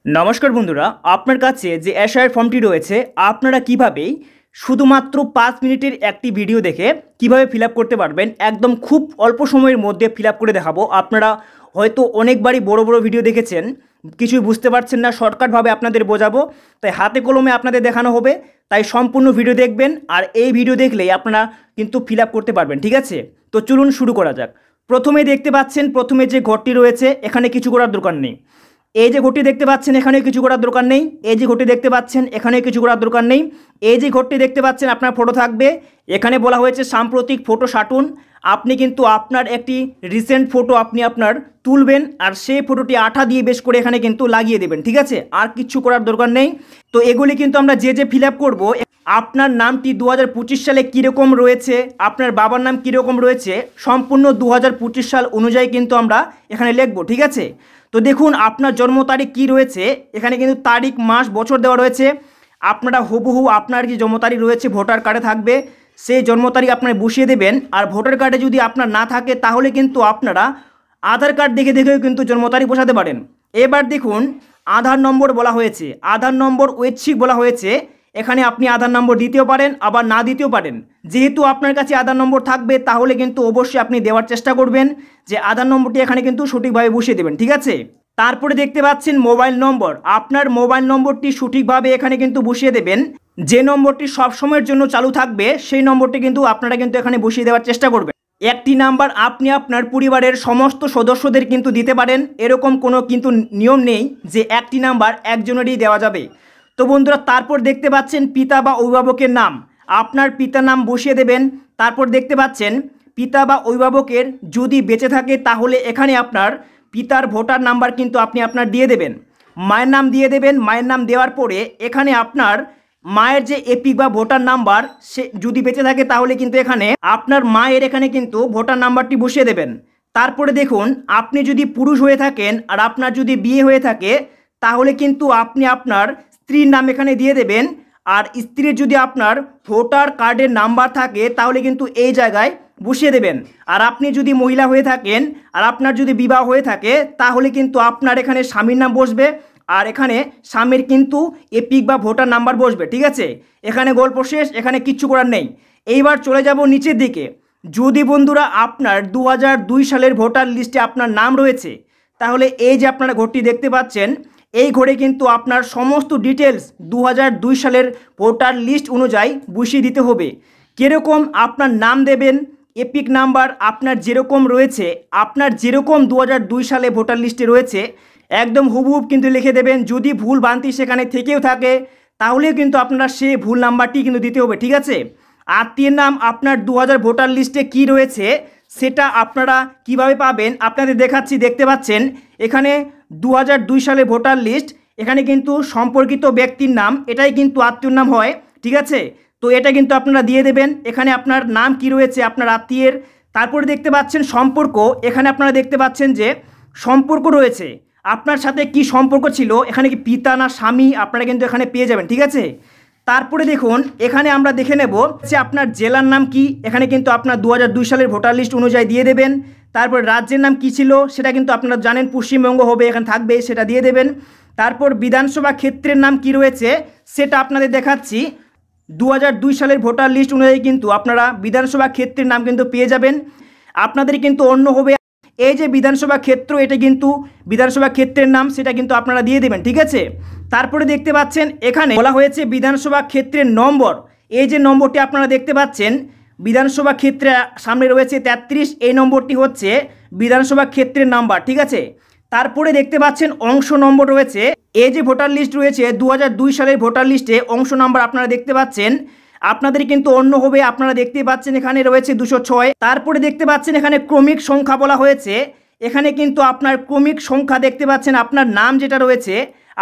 নমস্কার বন্ধুরা, আপনার কাছে যে এসআইআর ফর্মটি রয়েছে আপনারা কিভাবে শুধুমাত্র 5 মিনিটের একটি ভিডিও দেখে কিভাবে ফিল আপ করতে পারবেন, একদম খুব অল্প সময়ের মধ্যে ফিল আপ করে দেখাবো। আপনারা হয়তো অনেকবারই বড় বড় ভিডিও দেখেছেন, কিছুই বুঝতে পারছেন না, শর্টকাটভাবে আপনাদের বোঝাবো, তাই হাতে কলমে আপনাদের দেখানো হবে। তাই সম্পূর্ণ ভিডিও দেখবেন, আর এই ভিডিও দেখলেই আপনারা কিন্তু ফিল আপ করতে পারবেন। ঠিক আছে, তো চলুন শুরু করা যাক। প্রথমে দেখতে পাচ্ছেন, প্রথমে যে ঘরটি রয়েছে এখানে কিছু করার দরকার নেই। এই যে ঘরটি দেখতে পাচ্ছেন এখানে কিছু করার দরকার নেই। এই যে ঘরটি দেখতে পাচ্ছেন এখানে কিছু করার দরকার নেই। এই যে ঘরটি দেখতে পাচ্ছেন আপনার ফটো থাকবে, এখানে বলা হয়েছে সাম্প্রতিক ফটো সাটুন। আপনি কিন্তু আপনার একটি রিসেন্ট ফটো আপনি আপনার তুলবেন, আর সেই ফটোটি আঠা দিয়ে বেশ করে এখানে কিন্তু লাগিয়ে দেবেন। ঠিক আছে, আর কিছু করার দরকার নেই। তো এগুলি কিন্তু আমরা যে ফিল আপ করবো, আপনার নামটি 2025 সালে কীরকম রয়েছে, আপনার বাবার নাম কীরকম রয়েছে, সম্পূর্ণ 2025 সাল অনুযায়ী কিন্তু আমরা এখানে লিখবো। ঠিক আছে, তো দেখুন আপনার জন্ম তারিখ কী রয়েছে, এখানে কিন্তু তারিখ মাস বছর দেওয়া রয়েছে। আপনারা হুবহু আপনার যে জন্ম তারিখ রয়েছে ভোটার কার্ডে থাকবে, সেই জন্ম তারিখ আপনারা বসিয়ে দেবেন। আর ভোটার কার্ডে যদি আপনার না থাকে তাহলে কিন্তু আপনারা আধার কার্ড দেখে দেখেও কিন্তু জন্ম তারিখ বসাতে পারেন। এবার দেখুন আধার নম্বর বলা হয়েছে, আধার নম্বর ঐচ্ছিক বলা হয়েছে। এখানে আপনি আধার নম্বর দিতেও পারেন আবার না দিতেও পারেন। যেহেতু আপনার কাছে আধার নম্বর থাকবে তাহলে কিন্তু অবশ্যই আপনি দেওয়ার চেষ্টা করবেন যে আধার নম্বরটি এখানে কিন্তু সঠিকভাবে বসিয়ে দেবেন। ঠিক আছে, তারপরে দেখতে পাচ্ছেন মোবাইল নম্বর, আপনার মোবাইল নম্বরটি সঠিকভাবে এখানে কিন্তু বসিয়ে দেবেন। যে নম্বরটি সবসময়ের জন্য চালু থাকবে সেই নম্বরটি কিন্তু আপনারা কিন্তু এখানে বসিয়ে দেওয়ার চেষ্টা করবেন। একটি নাম্বার আপনি আপনার পরিবারের সমস্ত সদস্যদের কিন্তু দিতে পারেন, এরকম কোনো কিন্তু নিয়ম নেই যে একটি নাম্বার একজনেরই দেওয়া যাবে। তো বন্ধুরা, তারপর দেখতে পাচ্ছেন পিতা বা অভিভাবকের নাম, আপনার পিতার নাম বসিয়ে দেবেন। তারপর দেখতে পাচ্ছেন পিতা বা অভিভাবকের যদি বেঁচে থাকে তাহলে এখানে আপনার পিতার ভোটার নাম্বার কিন্তু আপনি আপনার দিয়ে দেবেন। মায়ের নাম দিয়ে দেবেন। মায়ের নাম দেওয়ার পরে এখানে আপনার মায়ের যে এপিক বা ভোটার নাম্বার সে যদি বেঁচে থাকে তাহলে কিন্তু এখানে আপনার মায়ের এখানে কিন্তু ভোটার নাম্বারটি বসিয়ে দেবেন। তারপরে দেখুন আপনি যদি পুরুষ হয়ে থাকেন আর আপনার যদি বিয়ে হয়ে থাকে তাহলে কিন্তু আপনি আপনার স্ত্রীর নাম এখানে দিয়ে দেবেন। আর স্ত্রীর যদি আপনার ভোটার কার্ডের নাম্বার থাকে তাহলে কিন্তু এই জায়গায় বসিয়ে দেবেন। আর আপনি যদি মহিলা হয়ে থাকেন আর আপনার যদি বিবাহ হয়ে থাকে তাহলে কিন্তু আপনার এখানে স্বামীর নাম বসবে, আর এখানে স্বামীর কিন্তু এপিক বা ভোটার নাম্বার বসবে। ঠিক আছে, এখানে গল্প শেষ, এখানে কিচ্ছু করার নেই। এইবার চলে যাব নিচের দিকে। যদি বন্ধুরা আপনার 2002 সালের ভোটার লিস্টে আপনার নাম রয়েছে তাহলে এই যে আপনারা ঘরটি দেখতে পাচ্ছেন, এই ঘরে কিন্তু আপনার সমস্ত ডিটেলস 2002 সালের ভোটার লিস্ট অনুযায়ী বসিয়ে দিতে হবে। কীরকম আপনার নাম দেবেন, এপিক নাম্বার আপনার যেরকম রয়েছে, আপনার যেরকম 2002 সালে ভোটার লিস্টে রয়েছে একদম হুবহুব কিন্তু লিখে দেবেন। যদি ভুল ভ্রান্তি সেখানে থেকেও থাকে তাহলেও কিন্তু আপনারা সেই ভুল নাম্বারটি কিন্তু দিতে হবে। ঠিক আছে, আত্মীয়ের নাম আপনার 2000 ভোটার লিস্টে কি রয়েছে সেটা আপনারা কিভাবে পাবেন আপনাদের দেখাচ্ছি। দেখতে পাচ্ছেন এখানে 2002 সালে ভোটার লিস্ট, এখানে কিন্তু সম্পর্কিত ব্যক্তির নাম, এটাই কিন্তু আত্মীয়র নাম হয়। ঠিক আছে, তো এটা কিন্তু আপনারা দিয়ে দেবেন। এখানে আপনার নাম কি রয়েছে আপনার আত্মীয়ের। তারপরে দেখতে পাচ্ছেন সম্পর্ক, এখানে আপনারা দেখতে পাচ্ছেন যে সম্পর্ক রয়েছে, আপনার সাথে কি সম্পর্ক ছিল, এখানে কি পিতা না স্বামী আপনারা কিন্তু এখানে পেয়ে যাবেন। ঠিক আছে, তারপরে দেখুন এখানে আমরা দেখে নেব যে আপনার জেলার নাম কি, এখানে কিন্তু আপনার 2002 সালের ভোটার লিস্ট অনুযায়ী দিয়ে দেবেন। তারপর রাজ্যের নাম কি ছিল সেটা কিন্তু আপনারা জানেন পশ্চিমবঙ্গ হবে, এখানে থাকবে, সেটা দিয়ে দেবেন। তারপর বিধানসভা ক্ষেত্রের নাম কি রয়েছে সেটা আপনাদের দেখাচ্ছি। 2002 সালের ভোটার লিস্ট অনুযায়ী কিন্তু আপনারা বিধানসভা ক্ষেত্রের নাম কিন্তু পেয়ে যাবেন। আপনাদের কিন্তু অন্য হবে এই যে বিধানসভা ক্ষেত্র, এটা কিন্তু বিধানসভা ক্ষেত্রের নাম, সেটা কিন্তু আপনারা দিয়ে দেবেন। ঠিক আছে, তারপরে দেখতে পাচ্ছেন এখানে বলা হয়েছে বিধানসভা ক্ষেত্রের নম্বর, এই যে নম্বরটি আপনারা দেখতে পাচ্ছেন বিধানসভা ক্ষেত্রে সামনে রয়েছে 33, এই নম্বরটি হচ্ছে বিধানসভা ক্ষেত্রের নাম্বার। ঠিক আছে, তারপরে দেখতে পাচ্ছেন অংশ নম্বর রয়েছে, এই যে ভোটার লিস্ট রয়েছে 2002 সালের ভোটার লিস্টে অংশ নম্বর আপনারা দেখতে পাচ্ছেন, আপনাদের কিন্তু অন্য হবে, আপনারা দেখতে পাচ্ছেন এখানে রয়েছে 206। তারপরে দেখতে পাচ্ছেন এখানে ক্রমিক সংখ্যা বলা হয়েছে, এখানে কিন্তু আপনার ক্রমিক সংখ্যা দেখতে পাচ্ছেন, আপনার নাম যেটা রয়েছে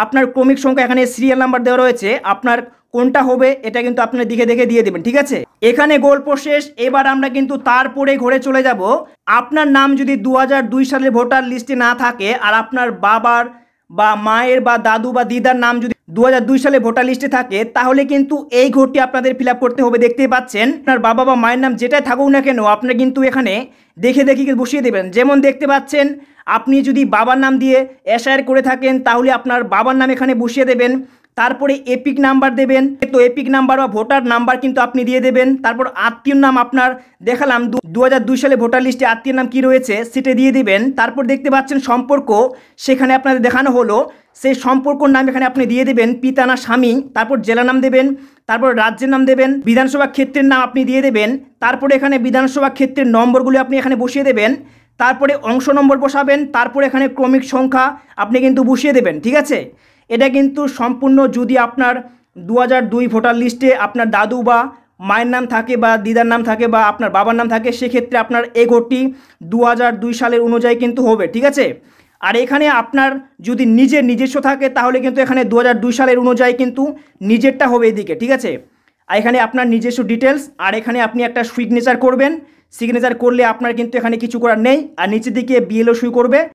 আপনার ক্রমিক সংখ্যা, এখানে সিরিয়াল নাম্বার দেওয়া রয়েছে, আপনার কোনটা হবে এটা কিন্তু আপনার দিকে দেখে দিয়ে দেবেন। ঠিক আছে, এখানে গল্প শেষ। এবার আমরা কিন্তু তারপরে ঘরে চলে যাব। আপনার নাম যদি 2002 সালের ভোটার লিস্টে না থাকে আর আপনার বাবার বা মায়ের বা দাদু বা দিদার নাম যদি 2002 সালে ভোটার লিস্টে থাকে, তাহলে কিন্তু এই ঘরটি আপনাদের ফিল আপ করতে হবে। দেখতেই পাচ্ছেন আপনার বাবা বা মায়ের নাম যেটাই থাকুক না কেন, আপনারা কিন্তু এখানে দেখে দেখে বসিয়ে দেবেন। যেমন দেখতে পাচ্ছেন, আপনি যদি বাবার নাম দিয়ে এসআইআর করে থাকেন, তাহলে আপনার বাবার নাম এখানে বসিয়ে দেবেন। তারপরে এপিক নাম্বার দেবেন, তো এপিক নাম্বার বা ভোটার নাম্বার কিন্তু আপনি দিয়ে দেবেন। তারপর আত্মীয়র নাম আপনার দেখালাম 2002 সালে ভোটার লিস্টে আত্মীয়র নাম কি রয়েছে সেটা দিয়ে দিবেন। তারপর দেখতে পাচ্ছেন সম্পর্ক, সেখানে আপনাদের দেখানো হলো, সেই সম্পর্কর নাম এখানে আপনি দিয়ে দেবেন, পিতা না স্বামী। তারপর জেলা নাম দেবেন, তারপর রাজ্যের নাম দেবেন, বিধানসভা ক্ষেত্রের নাম আপনি দিয়ে দেবেন। তারপরে এখানে বিধানসভা ক্ষেত্রের নম্বরগুলো আপনি এখানে বসিয়ে দেবেন। তারপরে অংশ নম্বর বসাবেন, তারপরে এখানে ক্রমিক সংখ্যা আপনি কিন্তু বসিয়ে দেবেন। ঠিক আছে, এটা কিন্তু সম্পূর্ণ যদি আপনার 2002 ভোটার লিস্টে আপনার দাদু বা মায়ের নাম থাকে বা দিদার নাম থাকে বা আপনার বাবার নাম থাকে, সেক্ষেত্রে আপনার এই ঘরটি 2002 সালের অনুযায়ী কিন্তু হবে। ঠিক আছে, আর এখানে আপনার যদি নিজস্ব থাকে, তাহলে কিন্তু এখানে 2002 সালের অনুযায়ী কিন্তু নিজেরটা হবে এদিকে। ঠিক আছে, আর এখানে আপনার নিজস্ব ডিটেলস, আর এখানে আপনি একটা সিগনেচার করবেন। সিগনেচার করলে আপনার কিন্তু এখানে কিছু করার নেই, আর নিচের দিকে বিএলও সই করবে।